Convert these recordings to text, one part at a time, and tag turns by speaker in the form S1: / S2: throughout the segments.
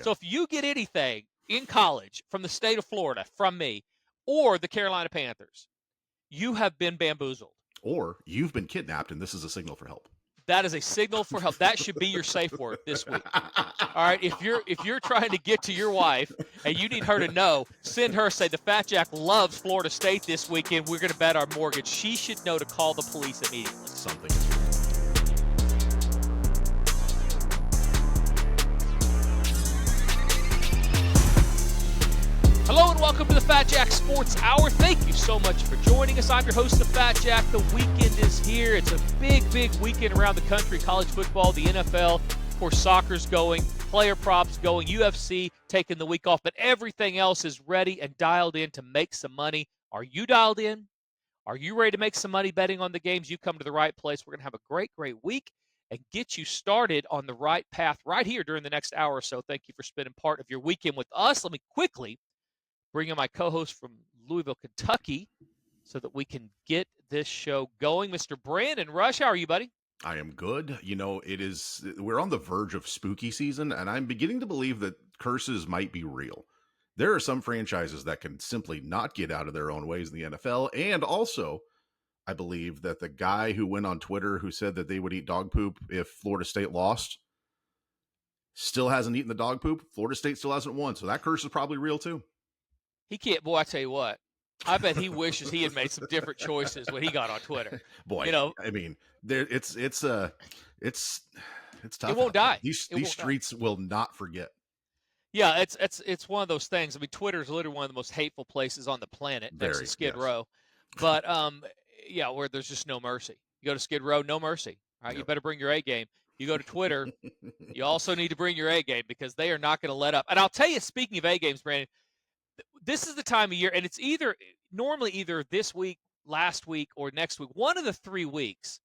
S1: So if you get anything in college from the state of Florida, from me, or the Carolina Panthers, you have been bamboozled.
S2: Or you've been kidnapped, and this is a signal for help.
S1: That is a signal for help. That should be your safe word this week. All right, if you're trying to get to your wife and you need her to know, send her, say the Fat Jack loves Florida State this weekend. We're going to bet our mortgage. She should know to call the police immediately.
S2: Something is wrong.
S1: Hello and welcome to the Fat Jack Sports Hour. Thank you so much for joining us. I'm your host, the Fat Jack. The weekend is here. It's a big weekend around the country. College football, the NFL, of course, soccer's going, player props going, UFC taking the week off, but everything else is ready and dialed in to make some money. Are you dialed in? Are you ready to make some money betting on the games? You come to the right place. We're going to have a great week and get you started on the right path right here during the next hour or so. Thank you for spending part of your weekend with us. Let me quickly bring in my co-host from Louisville, Kentucky, so that we can get this show going. Mr. Brandon Rush, how are you, buddy?
S2: I am good. You know, we're on the verge of spooky season, and I'm beginning to believe that curses might be real. There are some franchises that can simply not get out of their own ways in the NFL. And also, I believe that the guy who went on Twitter who said that they would eat dog poop if Florida State lost still hasn't eaten the dog poop. Florida State still hasn't won. So that curse is probably real too.
S1: He can't, boy, I tell you what. I bet he wishes he had made some different choices when he got on Twitter.
S2: Boy,
S1: you know,
S2: I mean, it's tough.
S1: It won't die.
S2: These streets will not forget.
S1: Yeah, it's one of those things. I mean, Twitter is literally one of the most hateful places on the planet next to Skid Row. But yeah, where there's just no mercy. You go to Skid Row, no mercy. All right, You better bring your A game. You go to Twitter, you also need to bring your A game because they are not going to let up. And I'll tell you, speaking of A games, Brandon, this is the time of year, and it's normally either this week, last week, or next week. One of the 3 weeks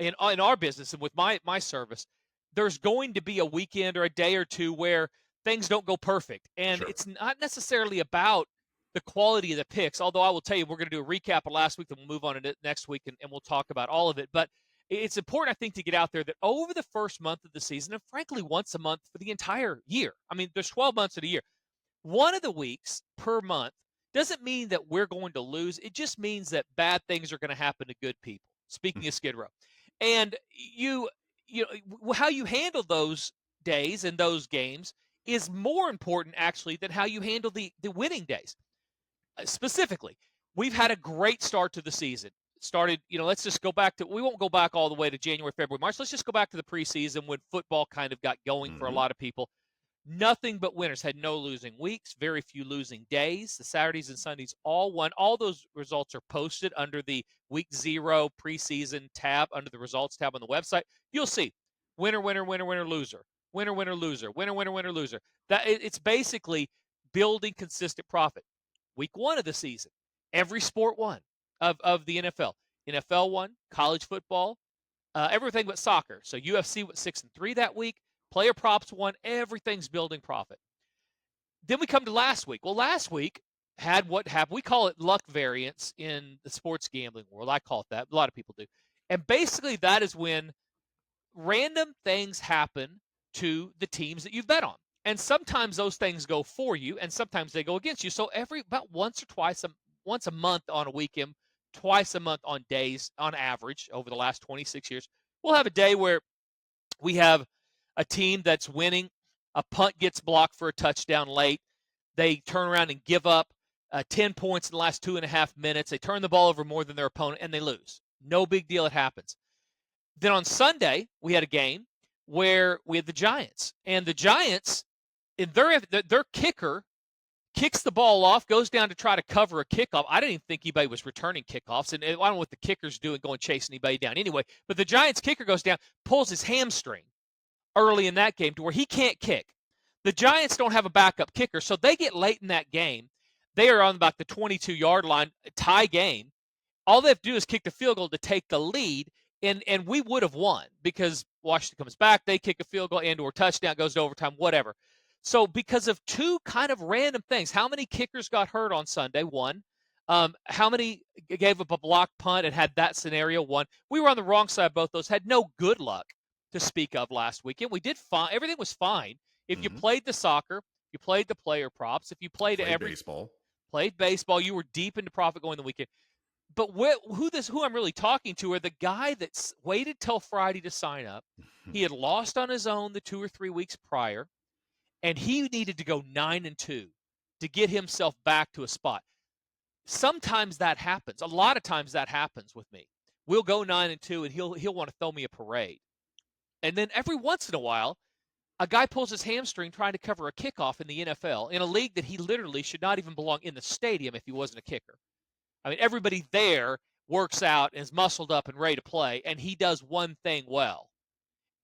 S1: in our business and with my service, there's going to be a weekend or a day or two where things don't go perfect. And It's not necessarily about the quality of the picks, although I will tell you we're going to do a recap of last week, then we'll move on to next week, and we'll talk about all of it. But it's important, I think, to get out there that over the first month of the season, and frankly once a month for the entire year, I mean, there's 12 months in a year, one of the weeks per month doesn't mean that we're going to lose. It just means that bad things are going to happen to good people. Speaking of Skid Row. And you know, how you handle those days and those games is more important, actually, than how you handle the winning days. Specifically, we've had a great start to the season. Started, let's just go back to, we won't go back all the way to January, February, March. Let's just go back to the preseason when football kind of got going for a lot of people. Nothing but winners. Had no losing weeks, very few losing days. The Saturdays and Sundays all won. All those results are posted under the week 0 preseason tab, under the results tab on the website. You'll see winner, winner, winner, winner, loser. Winner, winner, loser. Winner, winner, winner, loser. It's basically building consistent profit. Week 1 of the season, every sport won of the NFL. NFL won, college football, everything but soccer. So UFC went 6-3 that week. Player props won. Everything's building profit. Then we come to last week. Well, last week had what happened. We call it luck variance in the sports gambling world. I call it that. A lot of people do. And basically that is when random things happen to the teams that you've bet on. And sometimes those things go for you and sometimes they go against you. So about once a month on a weekend, twice a month on days on average over the last 26 years, we'll have a day where we have a team that's winning, a punt gets blocked for a touchdown late. They turn around and give up 10 points in the last 2.5 minutes. They turn the ball over more than their opponent, and they lose. No big deal. It happens. Then on Sunday, we had a game where we had the Giants. And the Giants, their kicker kicks the ball off, goes down to try to cover a kickoff. I didn't even think anybody was returning kickoffs, and I don't know what the kicker's doing, going chasing anybody down. Anyway, but the Giants kicker goes down, pulls his hamstring early in that game to where he can't kick. The Giants don't have a backup kicker, so they get late in that game. They are on about the 22-yard line, tie game. All they have to do is kick the field goal to take the lead, and we would have won because Washington comes back, they kick a field goal and/or touchdown, goes to overtime, whatever. So because of two kind of random things, how many kickers got hurt on Sunday? One. How many gave up a blocked punt and had that scenario? One. We were on the wrong side of both those, had no good luck to speak of last weekend. We did fine. Everything was fine If you played the soccer, you played the player props. If you played baseball, you were deep into profit going the weekend. But who I'm really talking to are the guy that's waited till Friday to sign up. He had lost on his own the 2 or 3 weeks prior, and he needed to go 9-2 to get himself back to a spot. Sometimes that happens. A lot of times that happens with me. We'll go 9-2, and he'll want to throw me a parade. And then every once in a while, a guy pulls his hamstring trying to cover a kickoff in the NFL in a league that he literally should not even belong in the stadium if he wasn't a kicker. I mean, everybody there works out and is muscled up and ready to play, and he does one thing well.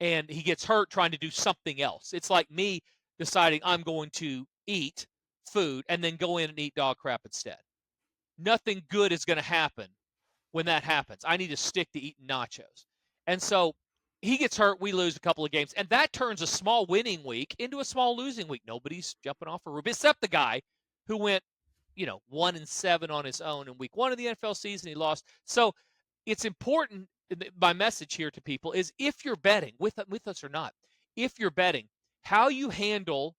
S1: And he gets hurt trying to do something else. It's like me deciding I'm going to eat food and then go in and eat dog crap instead. Nothing good is going to happen when that happens. I need to stick to eating nachos. And so he gets hurt. We lose a couple of games. And that turns a small winning week into a small losing week. Nobody's jumping off a roof except the guy who went 1-7 on his own in week 1 of the NFL season. He lost. So it's important. My message here to people is if you're betting, with us or not, if you're betting, how you handle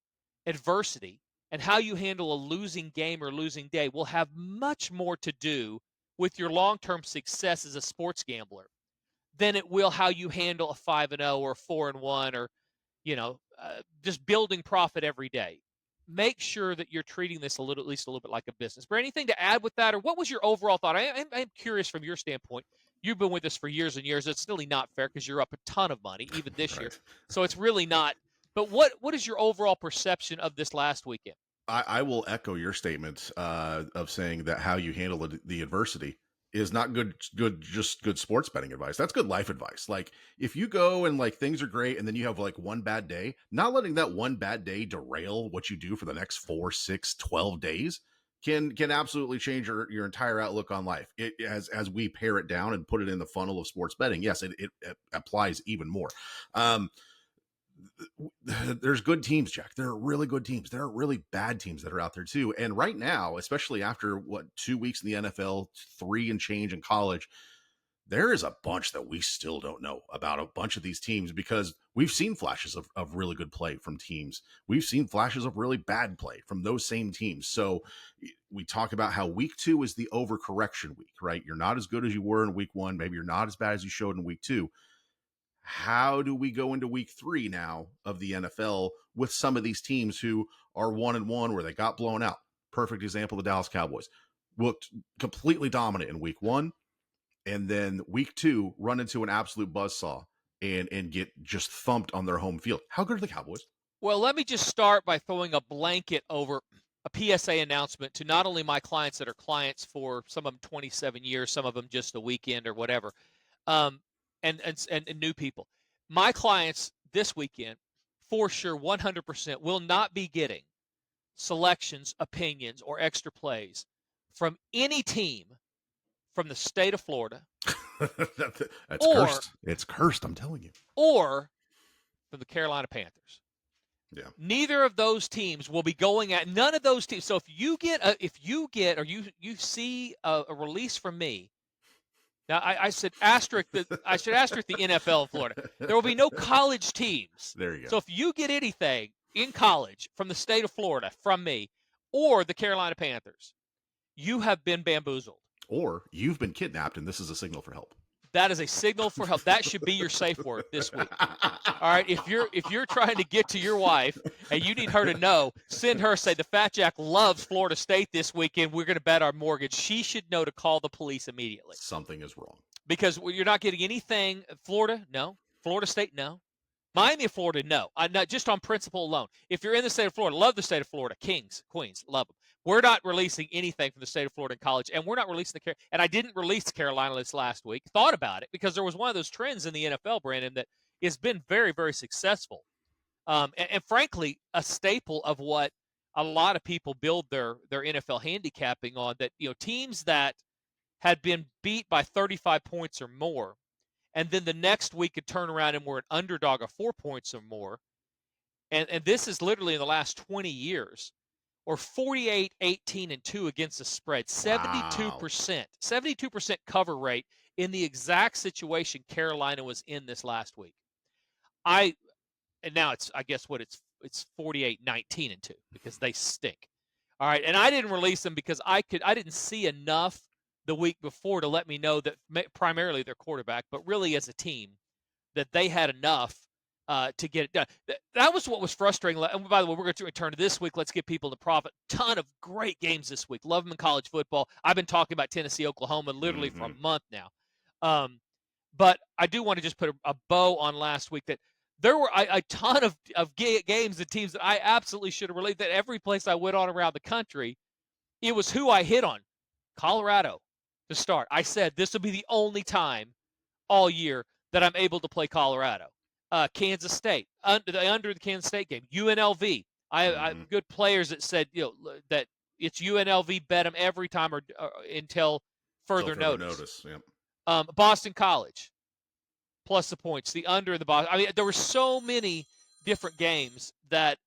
S1: adversity and how you handle a losing game or losing day will have much more to do with your long-term success as a sports gambler than it will how you handle a 5-0 or 4-1 or, just building profit every day. Make sure that you're treating this at least a little bit like a business. But anything to add with that, or what was your overall thought? I'm curious from your standpoint. You've been with us for years and years. It's really not fair because you're up a ton of money, even this year. So it's really not. But what is your overall perception of this last weekend?
S2: I will echo your statement of saying that how you handle the adversity is not just good sports betting advice. That's good life advice. Like if you go and like things are great and then you have like one bad day, not letting that one bad day derail what you do for the next 4, 6, 12 days can absolutely change your entire outlook on life. It as we pare it down and put it in the funnel of sports betting. Yes, it applies even more. There's good teams, Jack. There are really good teams. There are really bad teams that are out there too. And right now, especially after 2 weeks in the NFL, 3 and change in college, there is a bunch that we still don't know about a bunch of these teams because we've seen flashes of really good play from teams. We've seen flashes of really bad play from those same teams. So we talk about how week 2 is the overcorrection week, right? You're not as good as you were in week 1. Maybe you're not as bad as you showed in week 2. How do we go into week 3 now of the NFL with some of these teams who are 1-1 where they got blown out? Perfect example, the Dallas Cowboys looked completely dominant in week 1. And then week 2 run into an absolute buzzsaw and get just thumped on their home field. How good are the Cowboys?
S1: Well, let me just start by throwing a blanket over a PSA announcement to not only my clients that are clients for some of them 27 years, some of them just a weekend or whatever, and new people. My clients this weekend, for sure, 100% will not be getting selections, opinions, or extra plays from any team from the state of Florida.
S2: That's cursed. It's cursed, I'm telling you.
S1: Or from the Carolina Panthers.
S2: Yeah.
S1: Neither of those teams will be going at none of those teams. So if you see a release from me. Now I should asterisk the NFL in Florida. There will be no college teams.
S2: There you go.
S1: So if you get anything in college from the state of Florida from me or the Carolina Panthers, you have been bamboozled.
S2: Or you've been kidnapped and this is a signal for help.
S1: That is a signal for help. That should be your safe word this week. All right, if you're trying to get to your wife and you need her to know, send her, say the Fat Jack loves Florida State this weekend. We're going to bet our mortgage. She should know to call the police immediately.
S2: Something is wrong.
S1: Because you're not getting anything. Florida, no. Florida State, no. Miami of Florida, no. Not just on principle alone. If you're in the state of Florida, love the state of Florida. Kings, Queens, love them. We're not releasing anything from the state of Florida in college, and we're not releasing and I didn't release Carolina this last week. Thought about it because there was one of those trends in the NFL, Brandon, that has been very, very successful, and frankly, a staple of what a lot of people build their NFL handicapping on. That teams that had been beat by 35 points or more, and then the next week could turn around and were an underdog of 4 points or more, and this is literally in the last 20 years. Or 48, 18, and 2 against the spread. 72%. 72% cover rate in the exact situation Carolina was in this last week. And now it's, I guess what it's it's 48-19-2 because they stink. All right, and I didn't release them because I didn't see enough the week before to let me know that primarily their quarterback, but really as a team, that they had enough to get it done. That was what was frustrating. And by the way, we're going to return to this week. Let's get people to profit. Ton of great games this week. Love them in college football. I've been talking about Tennessee, Oklahoma literally for a month now. But I do want to just put a bow on last week that there were a ton of games and teams that I absolutely should have relieved. That every place I went on around the country, it was who I hit on. Colorado to start. I said this will be the only time all year that I'm able to play Colorado. Kansas State, under the Kansas State game. UNLV. I have good players that said that it's UNLV, bet them every time or until further notice.
S2: Yep.
S1: Boston College, plus the points. The under the Boston. I mean, there were so many different games that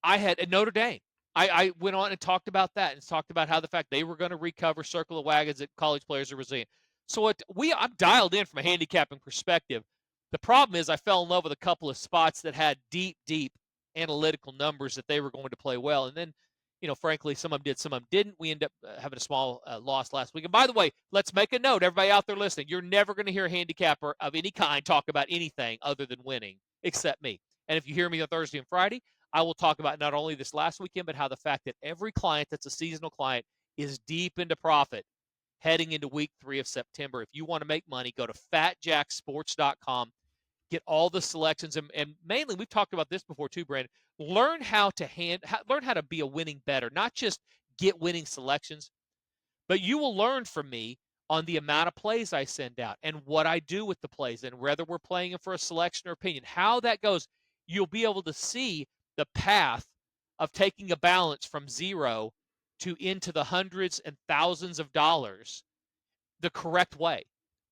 S1: I had at Notre Dame. I went on and talked about that and talked about how the fact they were going to recover, circle of wagons, that college players are resilient. So I'm dialed in from a handicapping perspective. The problem is I fell in love with a couple of spots that had deep analytical numbers that they were going to play well. And then, frankly, some of them did, some of them didn't. We ended up having a small loss last week. And by the way, let's make a note, everybody out there listening, you're never going to hear a handicapper of any kind talk about anything other than winning, except me. And if you hear me on Thursday and Friday, I will talk about not only this last weekend, but how the fact that every client that's a seasonal client is deep into profit heading into week 3 of September. If you want to make money, go to fatjacksports.com. Get all the selections, and mainly, we've talked about this before too, Brandon. Learn how to be a winning bettor, not just get winning selections, but you will learn from me on the amount of plays I send out and what I do with the plays, and whether we're playing them for a selection or opinion, how that goes. You'll be able to see the path of taking a balance from zero to into the hundreds and thousands of dollars the correct way.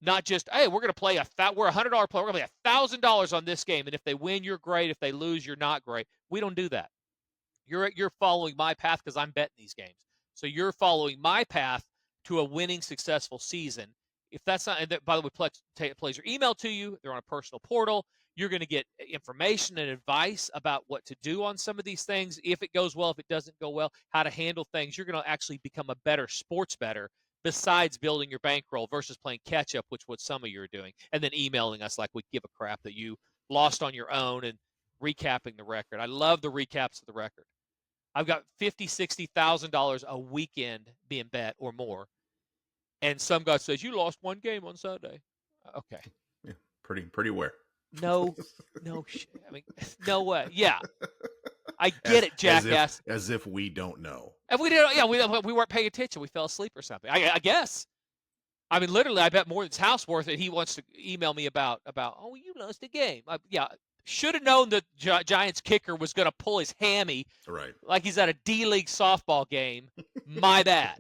S1: Not just, hey, we're going to play we're a $100 player. We're going to play $1,000 on this game, and if they win, you're great. If they lose, you're not great. We don't do that. You're following my path because I'm betting these games. So you're following my path to a winning, successful season. If that's not, and by the way, plays your email to you. They're on a personal portal. You're going to get information and advice about what to do on some of these things. If it goes well, if it doesn't go well, how to handle things. You're going to actually become a better sports bettor, besides building your bankroll versus playing catch up, which what some of you are doing, and then emailing us like we give a crap that you lost on your own and recapping the record. I love the recaps of the record. I've got $50,000, $60,000 a weekend being bet or more, and some guy says you lost one game on Sunday. Okay,
S2: yeah, pretty aware.
S1: No, I mean, no way. Yeah, I get it, jackass.
S2: As if we don't know.
S1: And we didn't. Yeah, we weren't paying attention. We fell asleep or something. I guess. I mean, literally, I bet more than it's house worth it. He wants to email me about. Oh, you lost a game. Yeah, should have known the Giants kicker was going to pull his hammy.
S2: Right.
S1: Like he's at a D-League softball game. My bad.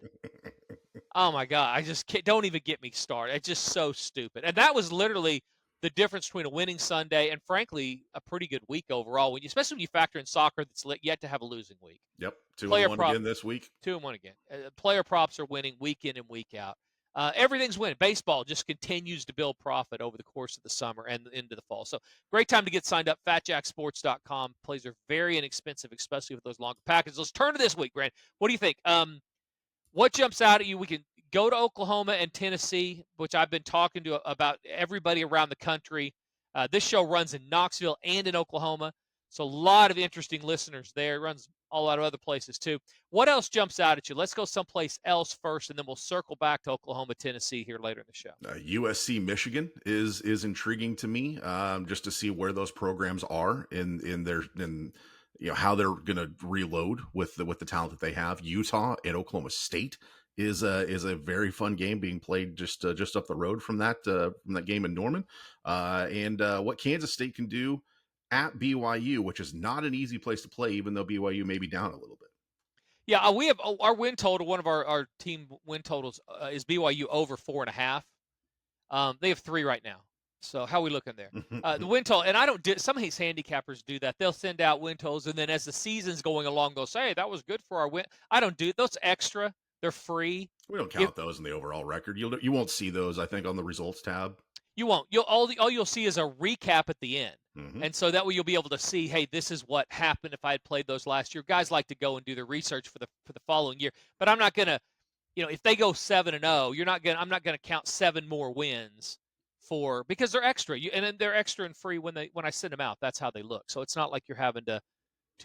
S1: Oh my God! I just can't, don't even get me started. It's just so stupid. And that was literally the difference between a winning Sunday and, frankly, a pretty good week overall. Especially when you factor in soccer that's yet to have a losing week.
S2: Yep, 2-1 again this week.
S1: 2-1 again. Player props are winning week in and week out. Everything's winning. Baseball just continues to build profit over the course of the summer and into the fall. So great time to get signed up. FatJackSports.com. Plays are very inexpensive, especially with those longer packages. Let's turn to this week, Grant. What do you think? What jumps out at you? We can go to Oklahoma and Tennessee, which I've been talking to about everybody around the country. This show runs in Knoxville and in Oklahoma, so a lot of interesting listeners there. It runs a lot of other places too. What else jumps out at you? Let's go someplace else first, and then we'll circle back to Oklahoma, Tennessee here later in the show.
S2: USC Michigan is intriguing to me, just to see where those programs are in how they're going to reload with the talent that they have. Utah and Oklahoma State is a very fun game being played just up the road from that game in Norman, and what Kansas State can do at BYU, which is not an easy place to play, even though BYU may be down a little bit.
S1: Yeah, we have our win total. One of our team win totals is BYU over 4.5. They have 3 right now. So how are we looking there? The win total, and I don't do, some of these handicappers do that. They'll send out win totals, and then as the season's going along, they'll say, hey, that was good for our win. I don't do those extra. They're free.
S2: We don't count those in the overall record. You won't see those, I think, on the results tab.
S1: You won't. All you'll see is a recap at the end.
S2: Mm-hmm.
S1: And so that way you'll be able to see, hey, this is what happened if I had played those last year. Guys like to go and do their research for the following year, but I'm not gonna, if they go 7-0, I'm not gonna count 7 more wins because they're extra. And then they're extra and free when I send them out. That's how they look. So it's not like you're having to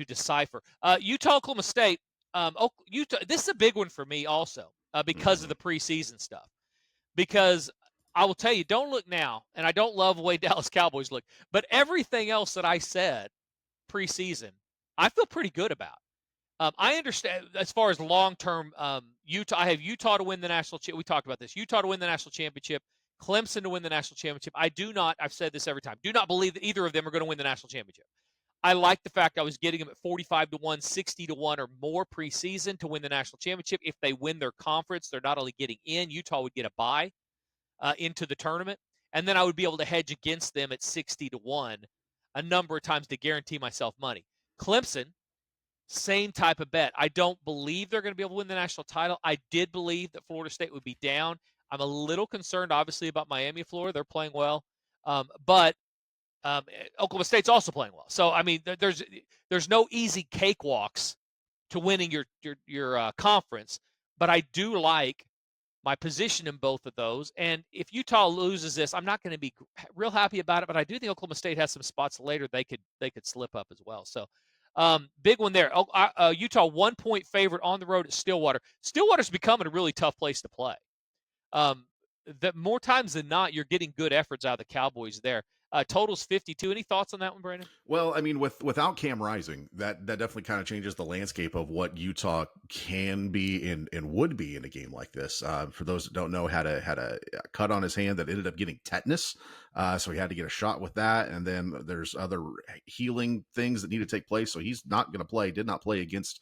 S1: decipher. Utah, Oklahoma State. Utah. This is a big one for me also because of the preseason stuff. Because I will tell you, don't look now, and I don't love the way Dallas Cowboys look, but everything else that I said preseason, I feel pretty good about. I understand as far as long-term Utah. I have Utah to win the national. We talked about this. Utah to win the national championship. Clemson to win the national championship. I do not. I've said this every time. Do not believe that either of them are going to win the national championship. I like the fact I was getting them at 45-1, 60-1 or more preseason to win the national championship. If they win their conference, they're not only getting in. Utah would get a bye into the tournament, and then I would be able to hedge against them at 60-1 a number of times to guarantee myself money. Clemson, same type of bet. I don't believe they're going to be able to win the national title. I did believe that Florida State would be down. I'm a little concerned, obviously, about Miami, Florida. They're playing well, but Oklahoma State's also playing well. So I mean, there's no easy cakewalks to winning your conference, but I do like my position in both of those. And if Utah loses this, I'm not going to be real happy about it. But I do think Oklahoma State has some spots later they could slip up as well. So big one there. Utah 1-point favorite on the road at Stillwater. Stillwater's becoming a really tough place to play. That more times than not, you're getting good efforts out of the Cowboys there. Totals 52. Any thoughts on that one, Brandon?
S2: Well, I mean, without Cam Rising, that definitely kind of changes the landscape of what Utah can be and would be in a game like this. For those that don't know, had a cut on his hand that ended up getting tetanus, so he had to get a shot with that. And then there's other healing things that need to take place, so he's not going to play. Did not play against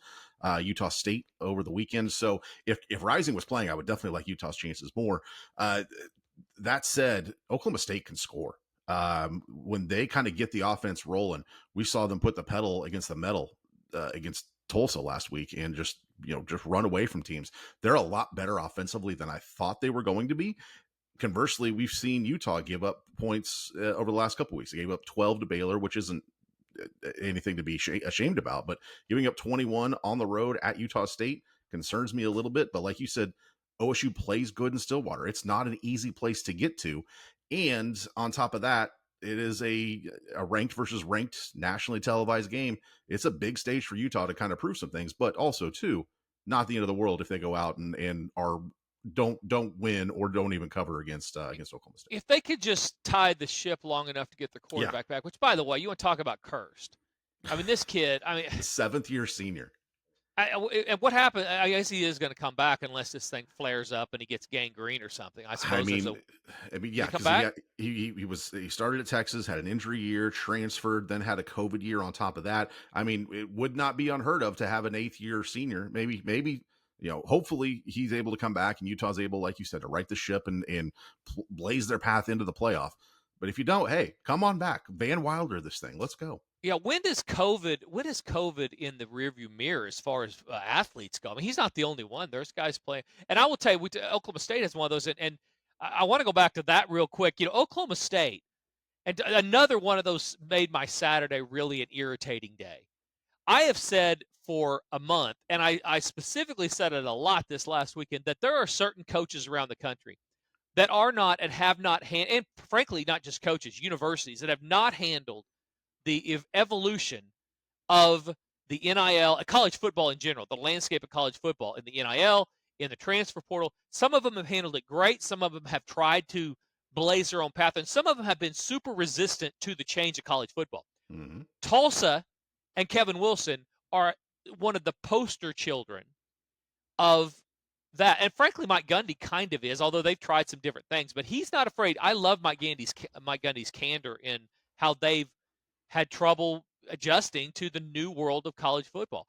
S2: Utah State over the weekend. So if Rising was playing, I would definitely like Utah's chances more. That said, Oklahoma State can score. When they kind of get the offense rolling, we saw them put the pedal against the metal against Tulsa last week and just run away from teams. They're a lot better offensively than I thought they were going to be. Conversely, we've seen Utah give up points over the last couple of weeks. They gave up 12 to Baylor, which isn't anything to be ashamed about, but giving up 21 on the road at Utah State concerns me a little bit. But like you said, OSU plays good in Stillwater. It's not an easy place to get to. And on top of that, it is a ranked versus ranked nationally televised game. It's a big stage for Utah to kind of prove some things, but also too, not the end of the world if they go out and are don't win or don't even cover against Oklahoma State.
S1: If they could just tie the ship long enough to get their quarterback back, which by the way, you want to talk about cursed. I mean, this kid,
S2: seventh year senior.
S1: And what happened? I guess he is going to come back unless this thing flares up and he gets gangrene or something. I suppose.
S2: Yeah, because he started at Texas, had an injury year, transferred, then had a COVID year on top of that. I mean, it would not be unheard of to have an 8th year senior. Maybe hopefully he's able to come back and Utah's able, like you said, to right the ship and blaze their path into the playoff. But if you don't, hey, come on back, Van Wilder this thing. Let's go.
S1: Yeah, when does COVID in the rearview mirror as far as athletes go? I mean, he's not the only one. There's guys playing, and I will tell you, Oklahoma State has one of those. And I want to go back to that real quick. Oklahoma State, and another one of those made my Saturday really an irritating day. I have said for a month, and I specifically said it a lot this last weekend, that there are certain coaches around the country that are not and have not and frankly, not just coaches, universities that have not handled the evolution of the NIL, college football in general, the landscape of college football in the NIL, in the transfer portal. Some of them have handled it great. Some of them have tried to blaze their own path, and some of them have been super resistant to the change of college football.
S2: Mm-hmm.
S1: Tulsa and Kevin Wilson are one of the poster children of that. And frankly, Mike Gundy kind of is, although they've tried some different things. But he's not afraid. I love Mike Gundy's candor in how they've had trouble adjusting to the new world of college football.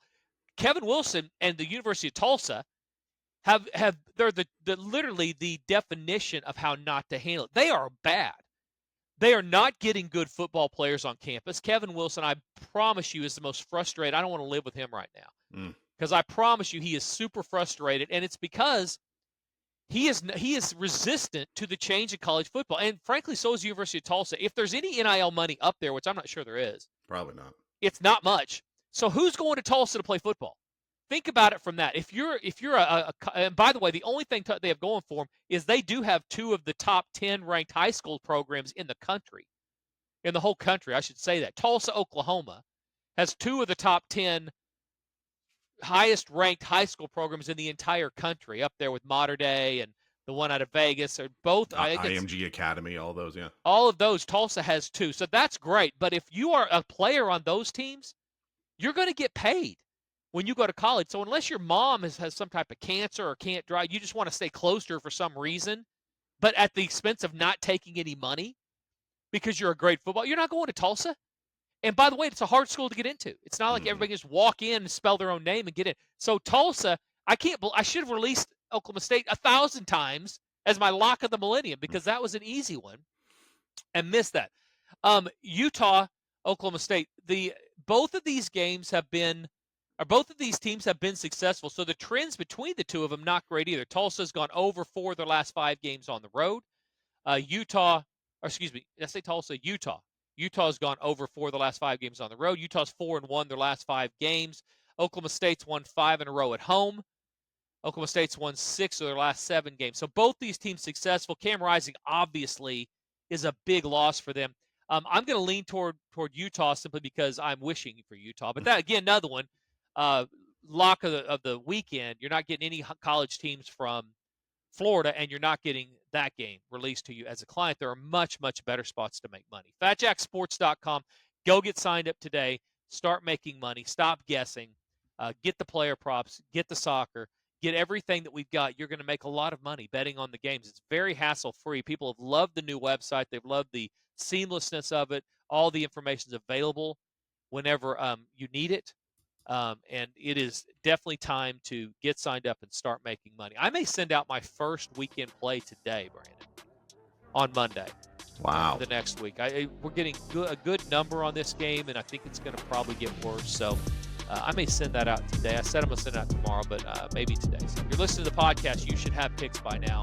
S1: Kevin Wilson and the University of Tulsa they're literally the definition of how not to handle it. They are bad. They are not getting good football players on campus. Kevin Wilson, I promise you, is the most frustrated. I don't want to live with him right now because I promise you he is super frustrated, and it's because he is resistant to the change in college football. And frankly, so is the University of Tulsa. If there's any NIL money up there, which I'm not sure there is,
S2: probably not.
S1: It's not much. So who's going to Tulsa to play football? Think about it from that. If you're and by the way, the only thing they have going for them is they do have 2 of the top 10 ranked high school programs in the country, in the whole country. I should say that. Tulsa, Oklahoma, has 2 of the top 10 highest ranked high school programs in the entire country, up there with Mater Dei and the one out of Vegas, or both. I think
S2: IMG Academy, all those, yeah.
S1: All of those, Tulsa has 2. So that's great. But if you are a player on those teams, you're going to get paid when you go to college. So unless your mom has some type of cancer or can't drive, you just want to stay close to her for some reason, but at the expense of not taking any money because you're a great football, you're not going to Tulsa. And by the way, it's a hard school to get into. It's not like everybody can just walk in and spell their own name and get in. So Tulsa, I should have released Oklahoma State 1,000 times as my lock of the millennium because that was an easy one and missed that. Utah, Oklahoma State, both of these teams have been successful. So the trends between the two of them not great either. Tulsa's gone over 4 of their last 5 games on the road. Utah. Utah's gone over 4 of the last 5 games on the road. Utah's 4-1 their last 5 games. Oklahoma State's won 5 in a row at home. Oklahoma State's won 6 of their last 7 games. So both these teams successful. Cam Rising obviously is a big loss for them. I'm going to lean toward Utah simply because I'm wishing for Utah. But that, again, another one, lock of the weekend. You're not getting any college teams from Florida, and you're not getting that game released to you as a client. There are much, much better spots to make money. FatJackSports.com. Go get signed up today. Start making money. Stop guessing. Get the player props. Get the soccer. Get everything that we've got. You're going to make a lot of money betting on the games. It's very hassle-free. People have loved the new website. They've loved the seamlessness of it. All the information is available whenever you need it. And it is definitely time to get signed up and start making money. I may send out my first weekend play today, Brandon, on Monday.
S2: Wow.
S1: The next week. We're getting a good number on this game, and I think it's going to probably get worse. So I may send that out today. I said I'm going to send it out tomorrow, but maybe today. So if you're listening to the podcast, you should have picks by now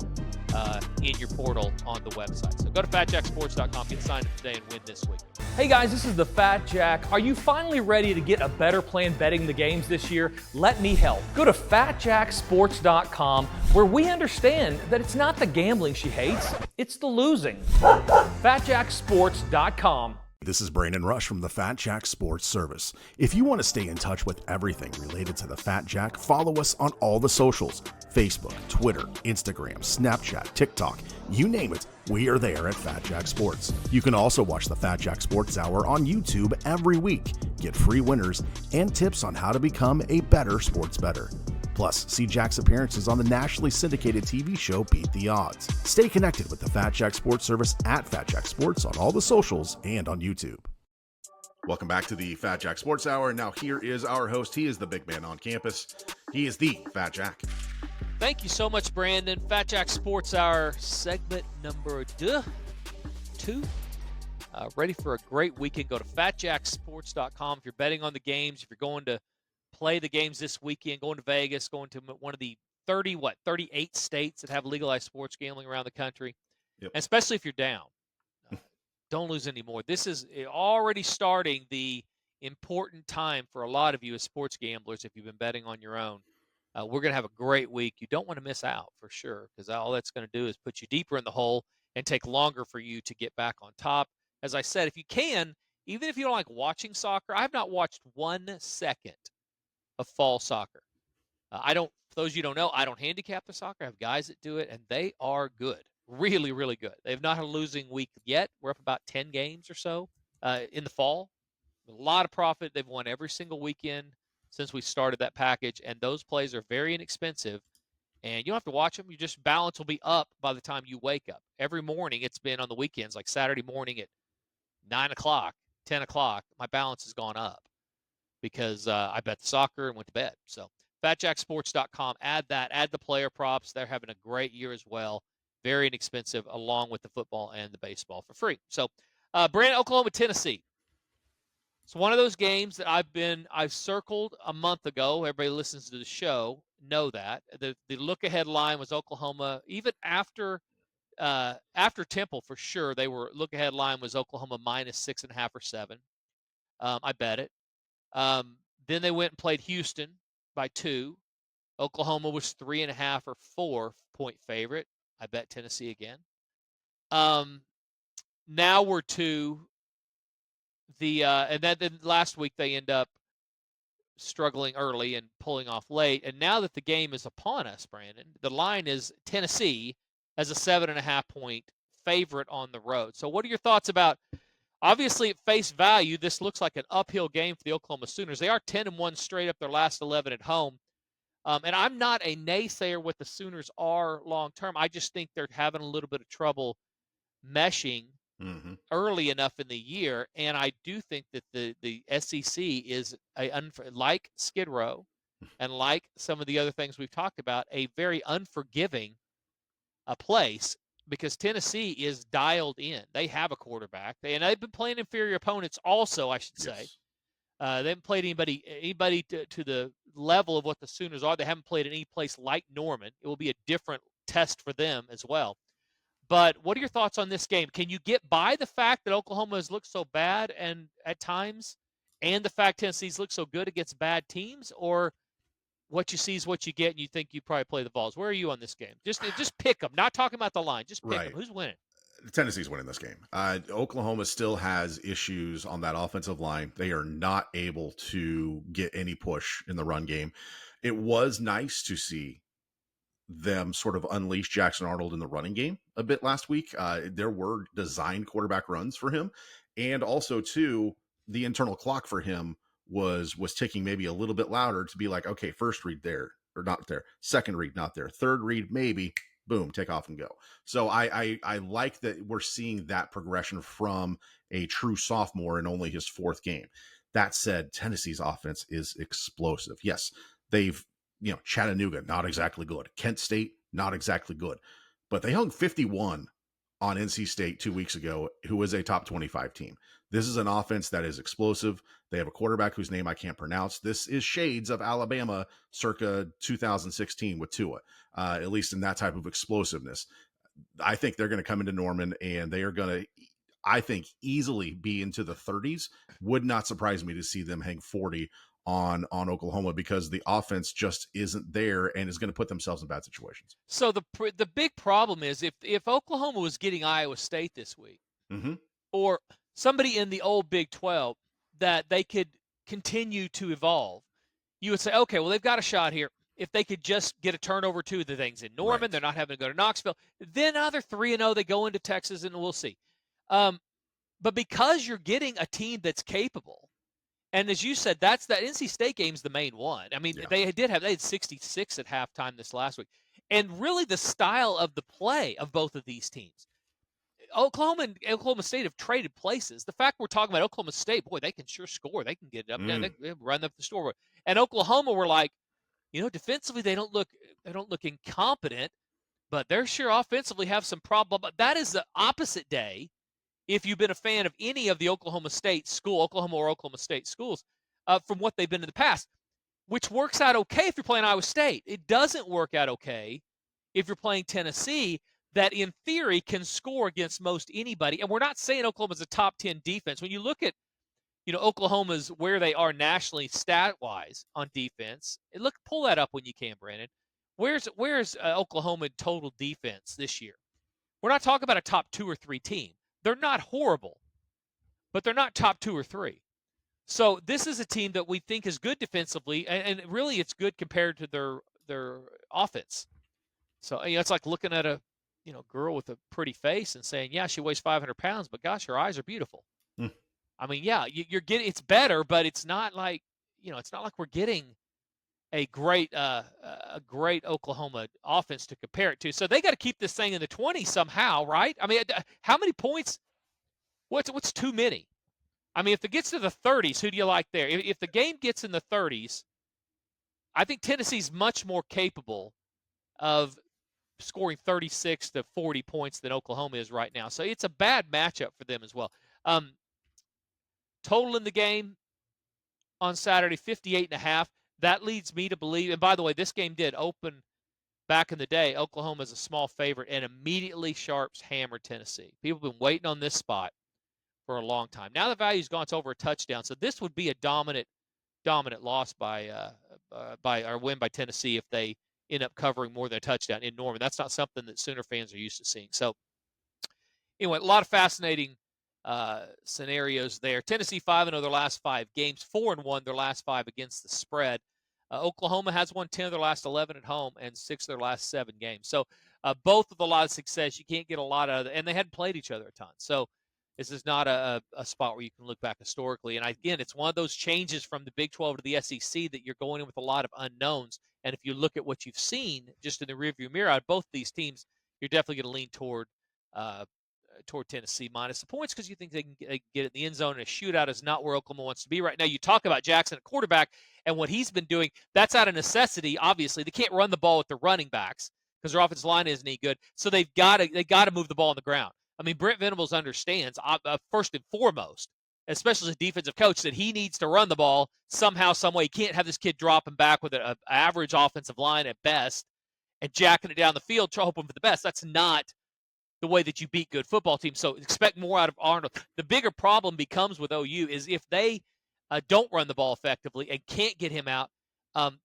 S1: in your portal on the website. So go to FatJackSports.com, get signed up today, and win this week.
S3: Hey guys, this is the Fat Jack. Are you finally ready to get a better plan betting the games this year? Let me help. Go to FatJackSports.com, where we understand that it's not the gambling she hates, it's the losing. FatJackSports.com.
S2: This is Brandon Rush from the Fat Jack Sports Service. If you want to stay in touch with everything related to the Fat Jack, follow us on all the socials: Facebook, Twitter, Instagram, Snapchat, TikTok, you name it. We are there at Fat Jack Sports. You can also watch the Fat Jack Sports Hour on YouTube every week. Get free winners and tips on how to become a better sports bettor. Plus, see Jack's appearances on the nationally syndicated TV show Beat the Odds. Stay connected with the Fat Jack Sports Service at Fat Jack Sports on all the socials and on YouTube. Welcome back to the Fat Jack Sports Hour. Now here is our host. He is the big man on campus. He is the Fat Jack.
S1: Thank you so much, Brandon. Fat Jack Sports Hour, segment number 2. Ready for a great weekend. Go to FatJackSports.com if you're betting on the games, if you're going to play the games this weekend, going to Vegas, going to one of the 38 states that have legalized sports gambling around the country.
S2: Yep.
S1: And especially if you're down. Don't lose any more. This is already starting the important time for a lot of you as sports gamblers if you've been betting on your own. We're going to have a great week. You don't want to miss out for sure, because all that's going to do is put you deeper in the hole and take longer for you to get back on top. As I said, if you can, even if you don't like watching soccer, I have not watched 1 second of fall soccer. For those of you who don't know, I don't handicap the soccer. I have guys that do it, and they are good. Really, really good. They've not had a losing week yet. We're up about 10 games or so in the fall. A lot of profit. They've won every single weekend since we started that package, and those plays are very inexpensive, and you don't have to watch them. Balance will be up by the time you wake up. Every morning, it's been on the weekends, like Saturday morning at 9 o'clock, 10 o'clock, my balance has gone up because I bet the soccer and went to bed. So FatJackSports.com, add the player props. They're having a great year as well. Very inexpensive, along with the football and the baseball for free. So, Brandon, Oklahoma, Tennessee. It's one of those games that I've circled a month ago. Everybody listens to the show know that the look ahead line was Oklahoma. Even after Temple, for sure, they were look ahead line was Oklahoma minus 6.5 or 7. I bet it. Then they went and played Houston by 2. Oklahoma was 3.5 or 4-point favorite. I bet Tennessee again. Now we're to and then last week they end up struggling early and pulling off late. And now that the game is upon us, Brandon, the line is Tennessee as a 7.5-point favorite on the road. So what are your thoughts about? Obviously, at face value, this looks like an uphill game for the Oklahoma Sooners. They are 10-1 straight up their last 11 at home. And I'm not a naysayer what the Sooners are long term. I just think they're having a little bit of trouble meshing early enough in the year. And I do think that the SEC is, like Skid Row and like some of the other things we've talked about, a very unforgiving place because Tennessee is dialed in. They have a quarterback. They've been playing inferior opponents also, I should say. They haven't played anybody to the level of what the Sooners are. They haven't played any place like Norman. It will be a different test for them as well. But what are your thoughts on this game? Can you get by the fact that Oklahoma has looked so bad and at times, and the fact Tennessee's looked so good against bad teams, or what you see is what you get, and you think you probably play the Vols? Where are you on this game? Just pick them. Not talking about the line. Just pick them. Who's winning?
S2: Tennessee's winning this game. Oklahoma still has issues on that offensive line. They are not able to get any push in the run game. It was nice to see them sort of unleash Jackson Arnold in the running game a bit last week. There were designed quarterback runs for him. And also, too, the internal clock for him was ticking maybe a little bit louder to be like, okay, first read there or not there. Second read, not there. Third read, maybe. Boom, take off and go. So I like that we're seeing that progression from a true sophomore in only his 4th game. That said, Tennessee's offense is explosive. Yes, they've, Chattanooga, not exactly good. Kent State, not exactly good. But they hung 51 on NC State 2 weeks ago, who was a top 25 team. This is an offense that is explosive. They have a quarterback whose name I can't pronounce. This is shades of Alabama circa 2016 with Tua, at least in that type of explosiveness. I think they're going to come into Norman and they are going to, I think, easily be into the 30s. Would not surprise me to see them hang 40 on Oklahoma because the offense just isn't there and is going to put themselves in bad situations.
S1: So the big problem is if Oklahoma was getting Iowa State this week, or somebody in the old Big 12 that they could continue to evolve, you would say, okay, well, they've got a shot here. If they could just get a turnover to the things in Norman, they're not having to go to Knoxville. Then they're 3-0, they go into Texas, and we'll see. But because you're getting a team that's capable, and as you said, that NC State game's the main one. I mean, they had 66 at halftime this last week. And really the style of the play of both of these teams. Oklahoma and Oklahoma State have traded places. The fact we're talking about Oklahoma State, boy, they can sure score. They can get it up. They run up the scoreboard. And Oklahoma were like, defensively they don't look incompetent, but they're sure offensively have some problem. But that is the opposite day if you've been a fan of any of the Oklahoma or Oklahoma State schools, from what they've been in the past, which works out okay if you're playing Iowa State. It doesn't work out okay if you're playing Tennessee, that in theory can score against most anybody. And we're not saying Oklahoma's a top 10 defense. When you look at, Oklahoma's where they are nationally stat-wise on defense, pull that up when you can, Brandon. Where's Oklahoma in total defense this year? We're not talking about a top 2 or 3 team. They're not horrible, but they're not top 2 or 3. So this is a team that we think is good defensively, and really it's good compared to their offense. So it's like looking at a girl with a pretty face and saying, yeah, she weighs 500 pounds, but gosh, her eyes are beautiful. I mean, yeah, you're getting, it's better, but it's not like we're getting a great Oklahoma offense to compare it to. So they got to keep this thing in the 20s somehow, right? I mean, how many points? What's too many? I mean, if it gets to the 30s, who do you like there? If the game gets in the 30s, I think Tennessee's much more capable of scoring 36 to 40 points than Oklahoma is right now. So it's a bad matchup for them as well. Total in the game on Saturday, 58.5. That leads me to believe, and by the way, this game did open back in the day. Oklahoma is a small favorite, and immediately Sharps hammered Tennessee. People have been waiting on this spot for a long time. Now the value's gone to over a touchdown, so this would be a dominant loss by or win by Tennessee if they end up covering more than a touchdown in Norman. That's not something that Sooner fans are used to seeing. So anyway, a lot of fascinating scenarios there. Tennessee 5-0 their last 5 games, 4-1 their last 5 against the spread. Oklahoma has won 10 of their last 11 at home and 6 of their last 7 games. So both with a lot of success. You can't get a lot out of it, and they hadn't played each other a ton. So this is not a spot where you can look back historically. And again, it's one of those changes from the Big 12 to the SEC that you're going in with a lot of unknowns. And if you look at what you've seen just in the rearview mirror out of both these teams, you're definitely going to lean toward Tennessee minus the points because you think they can get it in the end zone. And a shootout is not where Oklahoma wants to be right now. You talk about Jackson at quarterback and what he's been doing. That's out of necessity. Obviously, they can't run the ball with the running backs because their offensive line isn't any good. So they've got to move the ball on the ground. I mean, Brent Venables understands first and foremost, especially as a defensive coach, that he needs to run the ball somehow, some way. He can't have this kid dropping back with an average offensive line at best and jacking it down the field, hoping for the best. That's not the way that you beat good football teams. So expect more out of Arnold. The bigger problem becomes with OU is if they don't run the ball effectively and can't get him out,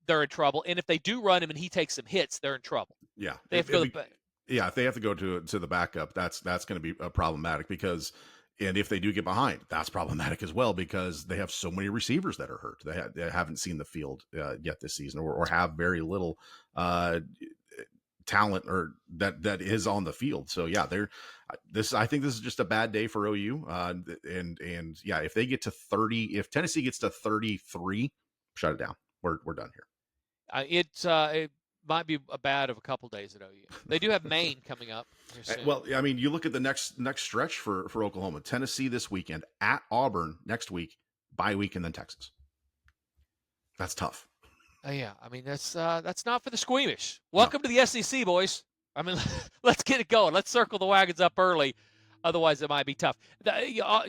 S1: they're in trouble. And if they do run him and he takes some hits, they're in trouble.
S2: Yeah.
S1: They have to go
S2: if they have to go to the backup, that's going to be problematic because, and if they do get behind, that's problematic as well because they have so many receivers that are hurt. They haven't seen the field yet this season or have very little talent or that is on the field. So yeah, I think this is just a bad day for OU. And yeah, if they get to 30, if Tennessee gets to 33, shut it down. We're done here.
S1: It might be a bad of a couple days at OU. They do have Maine coming up here soon.
S2: Well, I mean, you look at the next stretch for Oklahoma. Tennessee this weekend, at Auburn next week, bye week, and then Texas. That's tough.
S1: Yeah, I mean that's not for the squeamish. Welcome to the SEC, boys. I mean, let's get it going. Let's circle the wagons up early. Otherwise, it might be tough.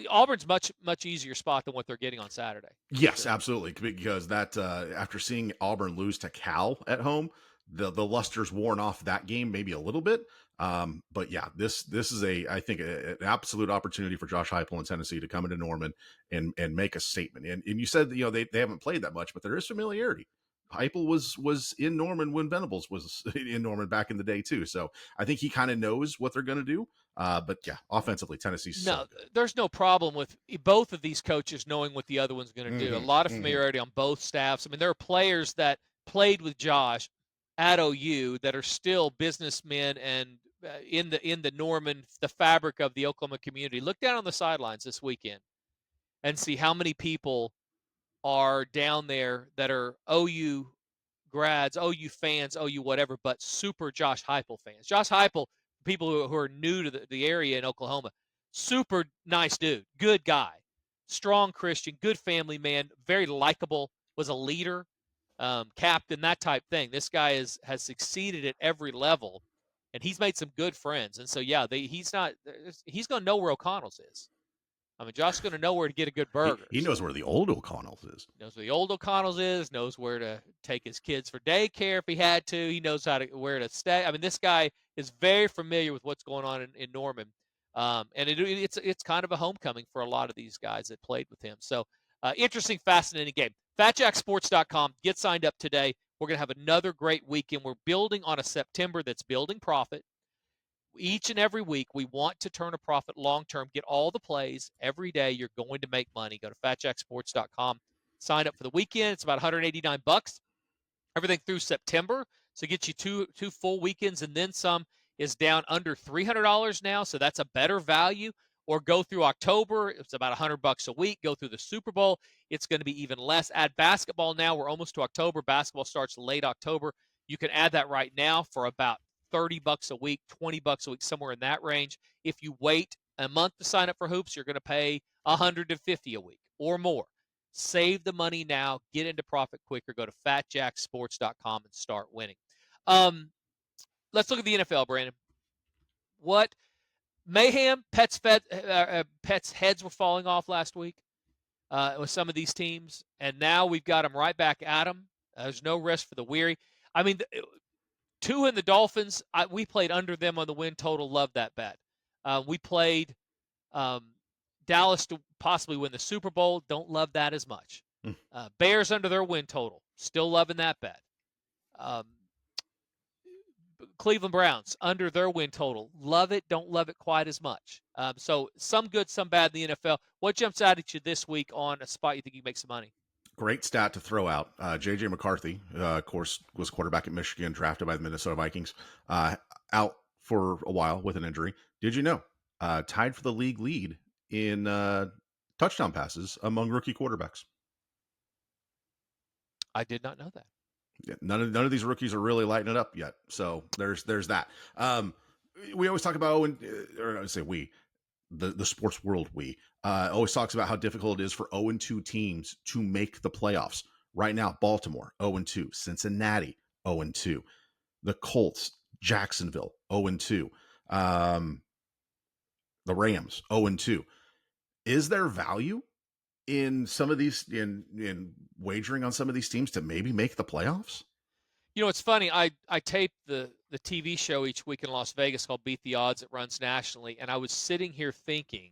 S1: Auburn's much easier spot than what they're getting on Saturday.
S2: Yes, sure. Absolutely, because that after seeing Auburn lose to Cal at home, the luster's worn off that game maybe a little bit. But yeah, this is I think an absolute opportunity for Josh Heupel in Tennessee to come into Norman and make a statement. And you said they haven't played that much, but there is familiarity. Heupel was in Norman when Venables was in Norman back in the day too. So I think he kind of knows what they're going to do. But yeah, offensively, Tennessee's so good.
S1: There's no problem with both of these coaches knowing what the other one's going to do. A lot of familiarity on both staffs. I mean, there are players that played with Josh at OU that are still businessmen and in the Norman, the fabric of the Oklahoma community. Look down on the sidelines this weekend and see how many people are down there that are OU grads, OU fans, OU whatever, but super Josh Heupel fans. Josh Heupel, people who are new to the area in Oklahoma, super nice dude, good guy, strong Christian, good family man, very likable, was a leader, captain, that type thing. This guy has succeeded at every level, and he's made some good friends. And so, yeah, he's going to know where O'Connell's is. I mean, Josh's going to know where to get a good burger.
S2: He knows where the old O'Connell's is.
S1: Knows where the old O'Connell's is. Knows where to take his kids for daycare if he had to. He knows where to stay. I mean, this guy is very familiar with what's going on in Norman, and it's kind of a homecoming for a lot of these guys that played with him. So, interesting, fascinating game. FatJackSports.com. Get signed up today. We're going to have another great weekend. We're building on a September that's building profit. Each and every week, we want to turn a profit long-term, get all the plays. Every day, you're going to make money. Go to FatJackSports.com. Sign up for the weekend. It's about $189. Everything through September. So it gets you two full weekends and then some is down under $300 now. So that's a better value. Or go through October. It's about $100 a week. Go through the Super Bowl. It's going to be even less. Add basketball now. We're almost to October. Basketball starts late October. You can add that right now for about $30 a week, $20 a week, somewhere in that range. If you wait a month to sign up for hoops, you're going to pay $150 a week or more. Save the money now. Get into profit quicker. Go to FatJackSports.com and start winning. Let's look at the NFL, Brandon. What mayhem? Pets' heads were falling off last week. with some of these teams, and now we've got them right back at them. There's no rest for the weary. I mean, Tua and the Dolphins, we played under them on the win total. Love that bet. We played Dallas to possibly win the Super Bowl. Don't love that as much. Bears under their win total. Still loving that bet. Cleveland Browns under their win total. Love it. Don't love it quite as much. So some good, some bad in the NFL. What jumps out at you this week on a spot you think you can make some money?
S2: Great stat to throw out. J.J. McCarthy, of course, was quarterback at Michigan, drafted by the Minnesota Vikings, out for a while with an injury. Did you know? Tied for the league lead in touchdown passes among rookie quarterbacks.
S1: I did not know that.
S2: Yeah, none of these rookies are really lighting it up yet. So there's that. We always talk about, or I would say the sports world, always talks about how difficult it is for 0-2 teams to make the playoffs. Right now, Baltimore 0-2, Cincinnati 0-2, the Colts, Jacksonville 0-2, the Rams 0-2. Is there value in some of these in wagering on some of these teams to maybe make the playoffs?
S1: You know, it's funny. I tape the TV show each week in Las Vegas called Beat the Odds. It runs nationally, and I was sitting here thinking,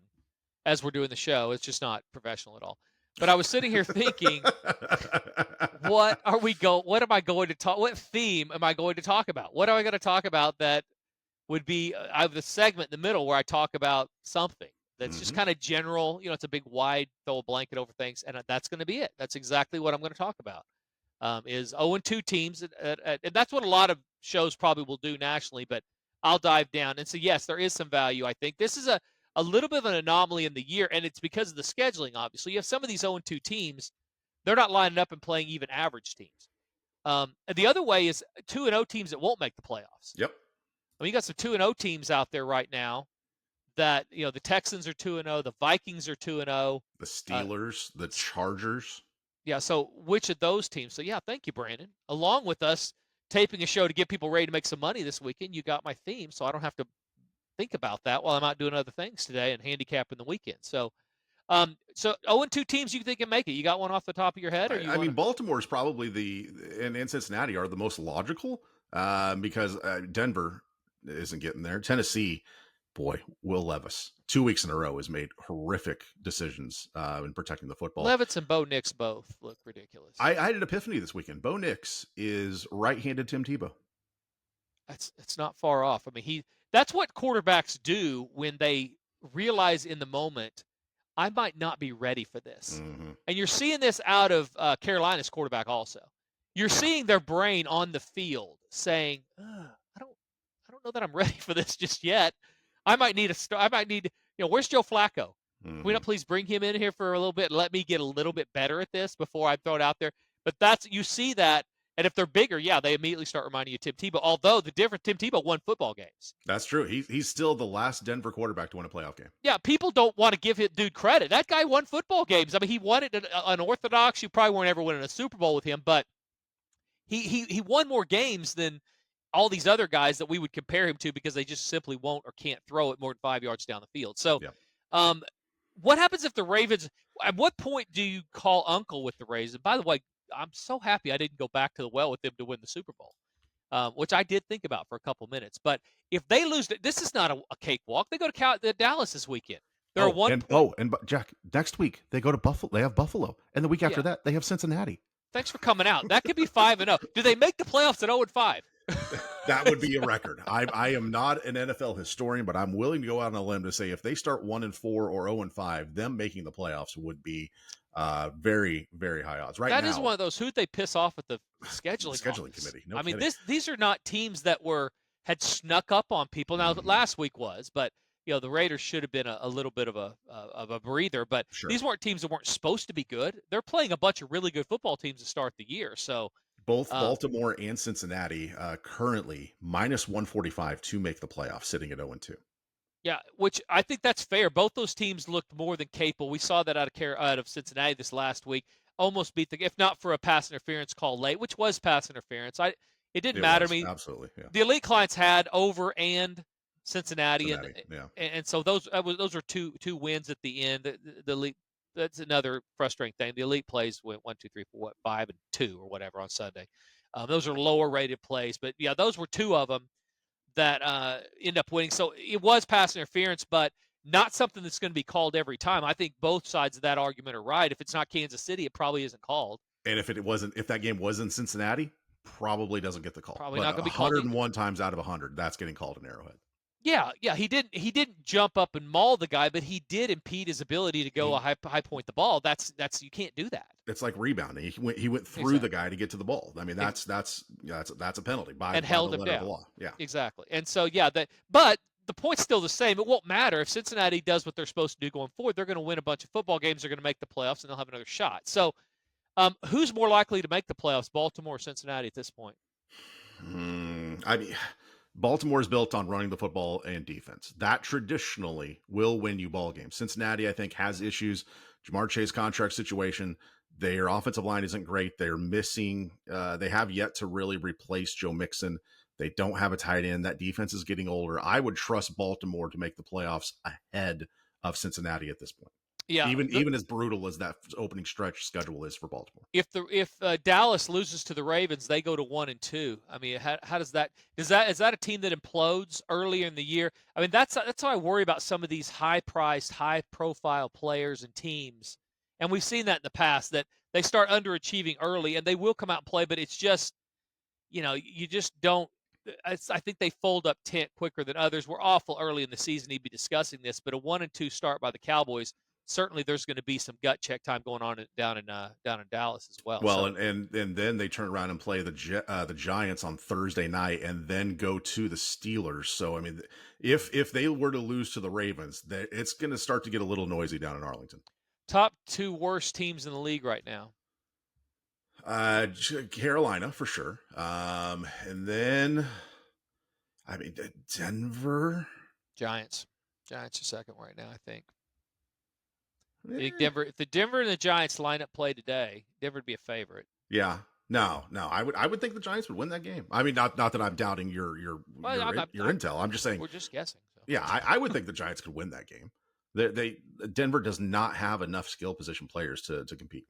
S1: as we're doing the show, it's just not professional at all. But I was sitting here thinking, what am I going to talk? What theme am I going to talk about? What am I going to talk about that would be? I have the segment in the middle where I talk about something that's just kind of general. You know, it's a big wide throw a blanket over things, and that's going to be it. That's exactly what I'm going to talk about. Is 0-2 teams, and that's what a lot of shows probably will do nationally, but I'll dive down. And so, yes, there is some value, I think. This is a little bit of an anomaly in the year, and it's because of the scheduling, obviously. You have some of these 0-2 teams, they're not lining up and playing even average teams. And the other way is 2-0 teams that won't make the playoffs.
S2: Yep.
S1: I mean, you got some 2-0 teams out there right now that, you know, the Texans are 2-0, the Vikings are 2-0.
S2: The Steelers, the Chargers.
S1: Yeah, so which of those teams? So, yeah, thank you, Brandon. Along with us taping a show to get people ready to make some money this weekend, you got my theme, so I don't have to think about that while I'm out doing other things today and handicapping the weekend. So, 0-2 teams you think can make it. You got one off the top of your head? Or
S2: I mean, Baltimore's probably and Cincinnati are the most logical because Denver isn't getting there. Tennessee, boy, Will Levis, 2 weeks in a row, has made horrific decisions in protecting the football.
S1: Levis and Bo Nix both look ridiculous.
S2: I had an epiphany this weekend. Bo Nix is right-handed Tim Tebow.
S1: It's not far off. I mean, that's what quarterbacks do when they realize in the moment, I might not be ready for this.
S2: Mm-hmm.
S1: And you're seeing this out of Carolina's quarterback also. You're seeing their brain on the field saying, I don't know that I'm ready for this just yet. I might need where's Joe Flacco?
S2: Mm-hmm.
S1: Can we not please bring him in here for a little bit and let me get a little bit better at this before I throw it out there? But you see that, and if they're bigger, yeah, they immediately start reminding you of Tim Tebow. Although the difference, Tim Tebow won football games.
S2: That's true. He's still the last Denver quarterback to win a playoff game.
S1: Yeah, people don't want to give him dude credit. That guy won football games. I mean, he won it unorthodox. You probably weren't ever winning a Super Bowl with him, but he won more games than all these other guys that we would compare him to because they just simply won't or can't throw it more than 5 yards down the field. So, what happens if the Ravens? At what point do you call uncle with the Ravens? And by the way, I'm so happy I didn't go back to the well with them to win the Super Bowl, which I did think about for a couple minutes. But if they lose, this is not a cakewalk. They go to Dallas this weekend.
S2: Jack, next week they go to Buffalo. They have Buffalo, and the week after that they have Cincinnati.
S1: Thanks for coming out. That could be 5-0. Do they make the playoffs at 0-5?
S2: That would be a record. I am not an NFL historian, but I'm willing to go out on a limb to say if they start 1-4 or 0-5, them making the playoffs would be very, very high odds. Right now,
S1: that is one of those. Who'd they piss off at the scheduling
S2: committee? No,
S1: I mean,
S2: kidding.
S1: These are not teams that had snuck up on people. Now, last week was, but the Raiders should have been a little bit of a breather. But these weren't teams that weren't supposed to be good. They're playing a bunch of really good football teams to start the year. So.
S2: Both Baltimore and Cincinnati currently -145 to make the playoffs, sitting at 0-2.
S1: Yeah, which I think that's fair. Both those teams looked more than capable. We saw that out of Cincinnati this last week. Almost beat if not for a pass interference call late, which was pass interference. It didn't matter to me.
S2: Absolutely, yeah.
S1: The elite clients had over and Cincinnati. And so those are two wins at the end. The that's another frustrating thing. The elite plays went 1, 2, 3, 4, what, 5 and 2 or whatever on Sunday. Those are lower rated plays, but yeah, those were two of them that end up winning. So it was pass interference, but not something that's going to be called every time. I think both sides of that argument are right. If it's not Kansas City, it probably isn't called.
S2: And if that game was in Cincinnati, probably doesn't get the call.
S1: Probably
S2: but
S1: not going to be called.
S2: 101 times out of 100, that's getting called in Arrowhead.
S1: Yeah, he didn't jump up and maul the guy, but he did impede his ability to go high point the ball. That's you can't do that.
S2: It's like rebounding. He went through the guy to get to the ball. I mean, that's a penalty by
S1: held
S2: the
S1: him
S2: letter
S1: down.
S2: of the law. Yeah,
S1: exactly. And so but the point's still the same. It won't matter if Cincinnati does what they're supposed to do going forward. They're going to win a bunch of football games. They're going to make the playoffs, and they'll have another shot. So, who's more likely to make the playoffs, Baltimore or Cincinnati at this point?
S2: I mean, Baltimore is built on running the football and defense. That traditionally will win you ball games. Cincinnati, I think, has issues. Jamar Chase contract situation. Their offensive line isn't great. They're missing. They have yet to really replace Joe Mixon. They don't have a tight end. That defense is getting older. I would trust Baltimore to make the playoffs ahead of Cincinnati at this point.
S1: Yeah,
S2: even as brutal as that opening stretch schedule is for Baltimore.
S1: If Dallas loses to the Ravens, they go to 1-2. I mean, how does that is that a team that implodes early in the year? I mean, that's how I worry about some of these high-priced, high-profile players and teams. And we've seen that in the past, that they start underachieving early and they will come out and play, but it's just, you just don't. I think they fold up tent quicker than others. We're awful early in the season to be discussing this, but a 1-2 start by the Cowboys. Certainly, there's going to be some gut check time going on down in Dallas as well.
S2: Well, and then they turn around and play the Giants on Thursday night, and then go to the Steelers. So I mean, if they were to lose to the Ravens, it's going to start to get a little noisy down in Arlington.
S1: Top two worst teams in the league right now.
S2: Carolina for sure, and then I mean Denver.
S1: Giants are second right now, I think. If the Denver and the Giants lineup play today, Denver would be a favorite.
S2: Yeah. No. I would think the Giants would win that game. I mean, not that I'm doubting your intel. I'm just saying
S1: we're just guessing. So.
S2: Yeah, I would think the Giants could win that game. Denver does not have enough skill position players to compete.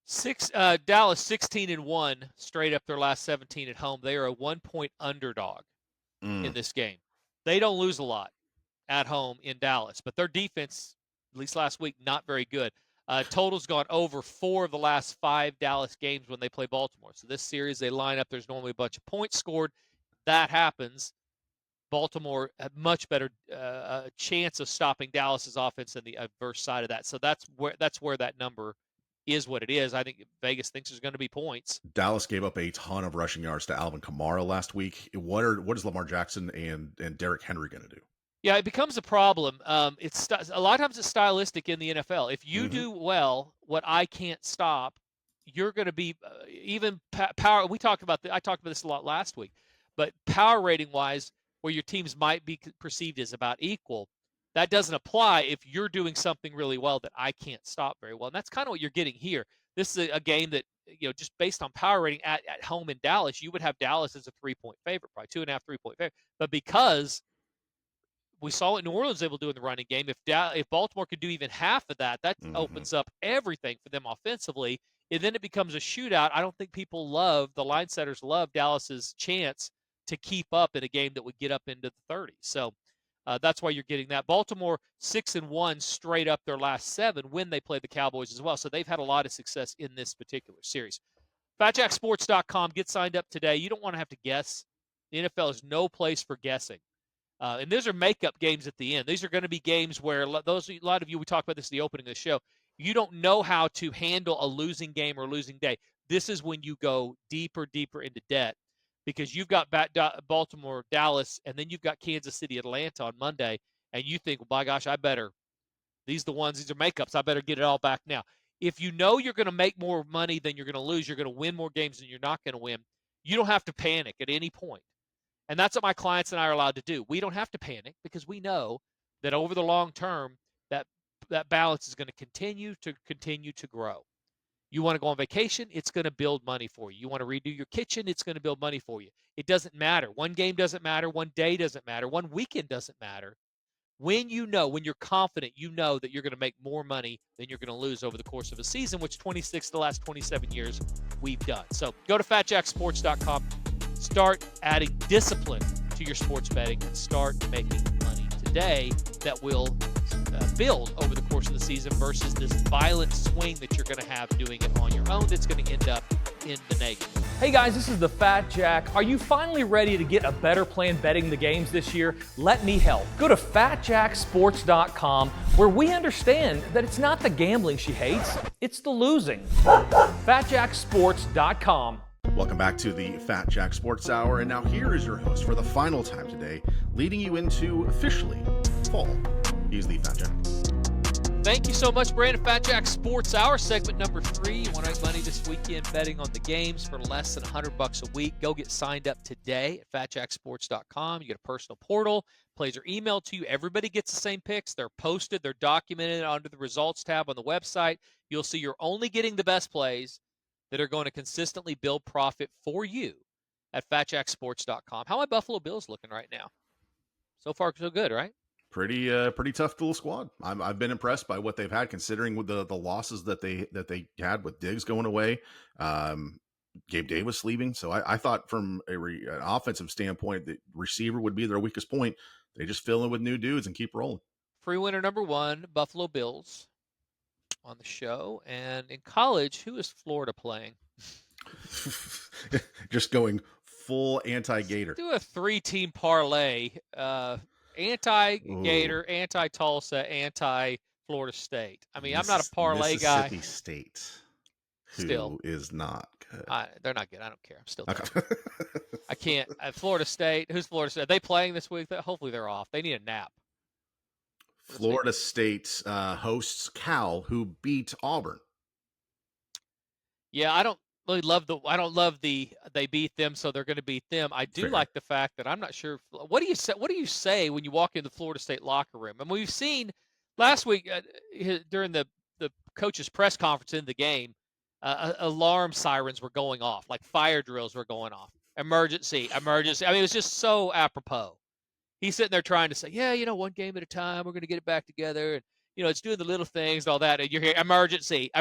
S1: Dallas 16-1 straight up their last 17 at home. They are a 1-point underdog in this game. They don't lose a lot at home in Dallas, but their defense, at least last week, not very good. Total's gone over 4 of the last 5 Dallas games when they play Baltimore. So this series, they line up. There's normally a bunch of points scored. That happens. Baltimore a much better chance of stopping Dallas's offense than the adverse side of that. So that's where that number is what it is. I think Vegas thinks there's going to be points.
S2: Dallas gave up a ton of rushing yards to Alvin Kamara last week. What is Lamar Jackson and Derrick Henry going to do?
S1: Yeah, it becomes a problem. It's a lot of times it's stylistic in the NFL. If you do well, what I can't stop, you're going to be even power. I talked about this a lot last week, but power rating wise, where your teams might be perceived as about equal, that doesn't apply if you're doing something really well that I can't stop very well. And that's kind of what you're getting here. This is a game that, just based on power rating at home in Dallas, you would have Dallas as a 3-point favorite, probably 2.5, 3-point favorite. But because we saw what New Orleans was able to do in the running game, if Baltimore could do even half of that, opens up everything for them offensively. And then it becomes a shootout. I don't think the line setters love Dallas's chance to keep up in a game that would get up into the 30s. So that's why you're getting that. Baltimore 6-1 straight up their last 7 when they play the Cowboys as well. So they've had a lot of success in this particular series. FatJackSports.com. Get signed up today. You don't want to have to guess. The NFL is no place for guessing. And those are makeup games at the end. These are going to be games where a lot of you, we talked about this at the opening of the show, you don't know how to handle a losing game or a losing day. This is when you go deeper into debt, because you've got Baltimore, Dallas, and then you've got Kansas City, Atlanta on Monday, and you think, well, my gosh, these are makeups. I better get it all back now. If you know you're going to make more money than you're going to lose, you're going to win more games than you're not going to win, you don't have to panic at any point. And that's what my clients and I are allowed to do. We don't have to panic because we know that over the long term, that balance is going to continue to grow. You want to go on vacation, it's going to build money for you. You want to redo your kitchen, it's going to build money for you. It doesn't matter. One game doesn't matter. One day doesn't matter. One weekend doesn't matter. when you're confident, that you're going to make more money than you're going to lose over the course of a season, which 26 the last 27 years we've done. So go to fatjacksports.com, start adding discipline to your sports betting, and start making money today that will build over the course of the season versus this violent swing that you're going to have doing it on your own that's going to end up in the negative.
S3: Hey guys, this is the Fat Jack. Are you finally ready to get a better plan betting the games this year? Let me help. Go to fatjacksports.com, where we understand that it's not the gambling she hates, it's the losing. fatjacksports.com.
S2: Welcome back to the Fat Jack Sports Hour, and now here is your host for the final time today, leading you into officially fall. He's the Fat Jack.
S1: Thank you so much, Brandon. Fat Jack Sports Hour, segment number 3. You want to make money this weekend betting on the games for less than $100 a week? Go get signed up today at fatjacksports.com. You get a personal portal, plays are emailed to you. Everybody gets the same picks. They're posted. They're documented under the results tab on the website. You'll see you're only getting the best plays that are going to consistently build profit for you at fatjacksports.com. How are my Buffalo Bills looking right now? So far, so good, right?
S2: Pretty tough little squad. I've been impressed by what they've had, considering with the losses that they had with Diggs going away, Gabe Davis leaving. So I thought from an offensive standpoint that receiver would be their weakest point. They just fill in with new dudes and keep rolling.
S1: Free winner number 1, Buffalo Bills on the show. And in college, who is Florida playing?
S2: Just going full anti-Gator.
S1: Do a 3-team parlay. Anti-Gator, anti-Tulsa, anti-Florida State. I mean, I'm not a parlay guy.
S2: Mississippi State, who is not good.
S1: They're not good. I don't care. I'm still I can't. Florida State. Who's Florida State? Are they playing this week? Hopefully they're off. They need a nap.
S2: Florida State hosts Cal, who beat Auburn.
S1: Yeah, I don't really love they beat them, so they're going to beat them. I do
S2: Fair.
S1: like the fact that I'm not sure. What do you say when you walk into the Florida State locker room? And we've seen last week during the coach's press conference in the game, alarm sirens were going off, like fire drills were going off. Emergency. I mean, it was just so apropos. He's sitting there trying to say, yeah, one game at a time, we're going to get it back together. And, it's doing the little things and all that. And you're hearing emergency.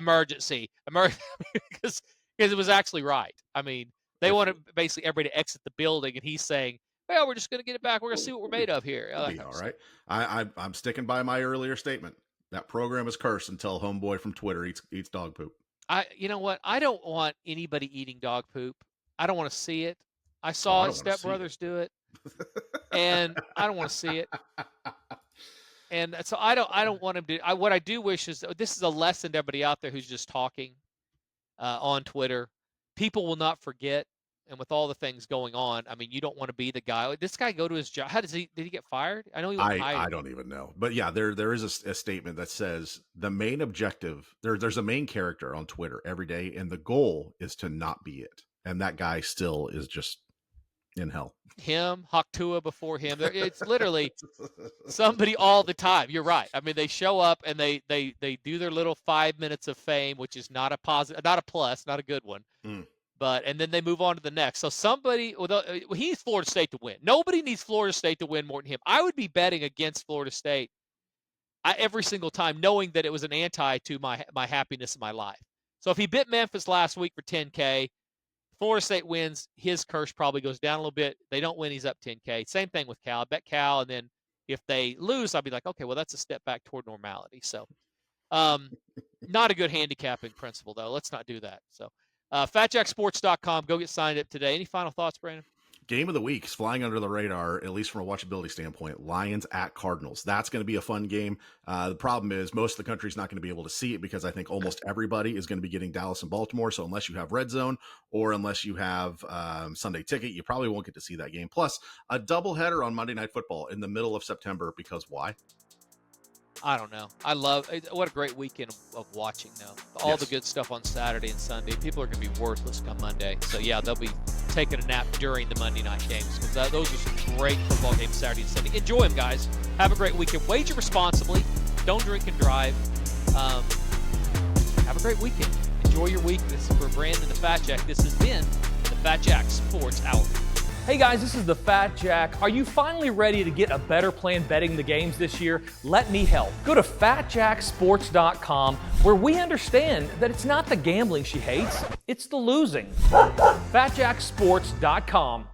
S1: Because it was actually right. I mean, they wanted basically everybody to exit the building, and he's saying, well, we're just going to get it back. We're going to see what we're made of here.
S2: It'll be all right. I'm sticking by my earlier statement. That program is cursed until homeboy from Twitter eats dog poop.
S1: You know what? I don't want anybody eating dog poop. I don't want to see it. I saw Step Brothers do it, and I don't want to see it. And so I don't want him to. What I do wish is, this is a lesson to everybody out there who's just talking on Twitter. People will not forget, and with all the things going on, I mean, you don't want to be the guy. This guy go to his job. Did he get fired? I know he went hired.
S2: I don't even know, but yeah, there is a statement that says the main objective. There's a main character on Twitter every day, and the goal is to not be it. And that guy still is just in hell.
S1: Him, Haktua before him. It's literally somebody all the time. You're right. I mean, they show up and they do their little 5 minutes of fame, which is not a positive, not a plus, not a good one. And then they move on to the next. So somebody, he needs Florida State to win. Nobody needs Florida State to win more than him. I would be betting against Florida State every single time, knowing that it was an anti to my happiness in my life. So if he bit Memphis last week for 10K, Florida State wins, his curse probably goes down a little bit. They don't win, he's up 10K. Same thing with Cal. I bet Cal, and then if they lose, I'll be like, okay, well, that's a step back toward normality. So not a good handicapping principle, though. Let's not do that. So fatjacksports.com. Go get signed up today. Any final thoughts, Brandon?
S2: Game of the week is flying under the radar, at least from a watchability standpoint. Lions at Cardinals. That's going to be a fun game. The problem is most of the country's not going to be able to see it because I think almost everybody is going to be getting Dallas and Baltimore. So unless you have Red Zone or unless you have Sunday Ticket, you probably won't get to see that game. Plus, a doubleheader on Monday Night Football in the middle of September because why?
S1: I don't know. I love what a great weekend of watching, though. All the good stuff on Saturday and Sunday. People are going to be worthless come Monday. So, yeah, they'll be taking a nap during the Monday night games because those are some great football games Saturday and Sunday. Enjoy them, guys. Have a great weekend. Wager responsibly. Don't drink and drive. Have a great weekend. Enjoy your week. This is for Brandon the Fat Jack. This has been the Fat Jack Sports Hour.
S3: Hey guys, this is the Fat Jack. Are you finally ready to get a better plan betting the games this year? Let me help. Go to fatjacksports.com, where we understand that it's not the gambling she hates, it's the losing. fatjacksports.com.